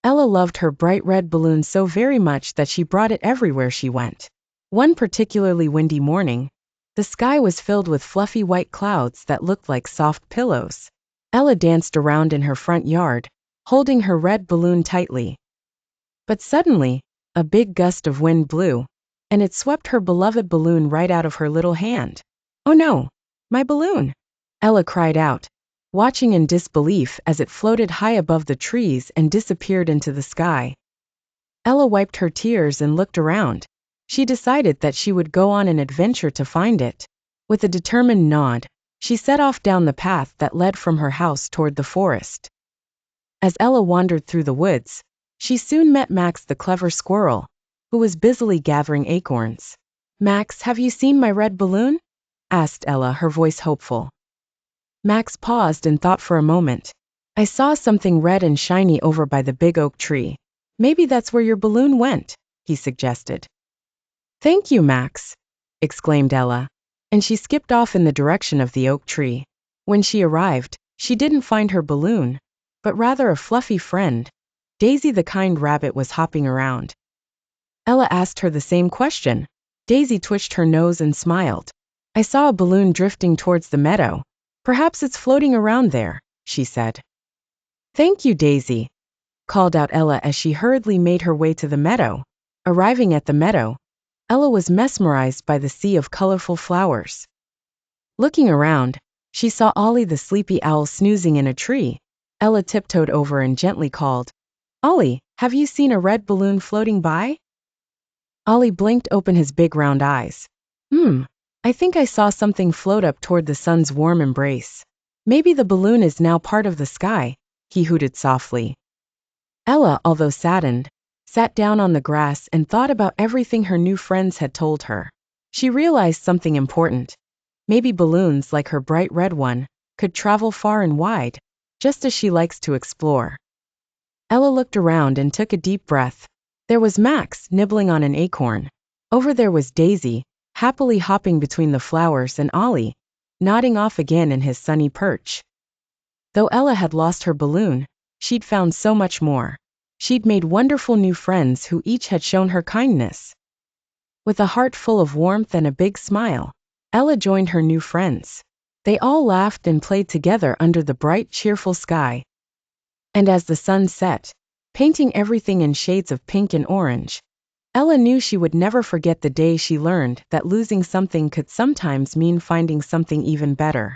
Ella loved her bright red balloon so very much that she brought it everywhere she went. One particularly windy morning, the sky was filled with fluffy white clouds that looked like soft pillows. Ella danced around in her front yard, holding her red balloon tightly. But suddenly, a big gust of wind blew, and it swept her beloved balloon right out of her little hand. "Oh no, my balloon!" Ella cried out, watching in disbelief as it floated high above the trees and disappeared into the sky. Ella wiped her tears and looked around. She decided that she would go on an adventure to find it. With a determined nod, she set off down the path that led from her house toward the forest. As Ella wandered through the woods, she soon met Max the clever squirrel, who was busily gathering acorns. "Max, have you seen my red balloon?" asked Ella, her voice hopeful. Max paused and thought for a moment. "I saw something red and shiny over by the big oak tree. Maybe that's where your balloon went," he suggested. "Thank you, Max," exclaimed Ella, and she skipped off in the direction of the oak tree. When she arrived, she didn't find her balloon, but rather a fluffy friend. Daisy the kind rabbit was hopping around. Ella asked her the same question. Daisy twitched her nose and smiled. "I saw a balloon drifting towards the meadow. Perhaps it's floating around there," she said. "Thank you, Daisy," called out Ella as she hurriedly made her way to the meadow. Arriving at the meadow, Ella was mesmerized by the sea of colorful flowers. Looking around, she saw Ollie the sleepy owl snoozing in a tree. Ella tiptoed over and gently called, "Ollie, have you seen a red balloon floating by?" Ollie blinked open his big round eyes. I think I saw something float up toward the sun's warm embrace. Maybe the balloon is now part of the sky," he hooted softly. Ella, although saddened, sat down on the grass and thought about everything her new friends had told her. She realized something important. Maybe balloons, like her bright red one, could travel far and wide, just as she likes to explore. Ella looked around and took a deep breath. There was Max, nibbling on an acorn. Over there was Daisy, happily hopping between the flowers, and Ollie, nodding off again in his sunny perch. Though Ella had lost her balloon, she'd found so much more. She'd made wonderful new friends who each had shown her kindness. With a heart full of warmth and a big smile, Ella joined her new friends. They all laughed and played together under the bright, cheerful sky. And as the sun set, painting everything in shades of pink and orange, Ella knew she would never forget the day she learned that losing something could sometimes mean finding something even better.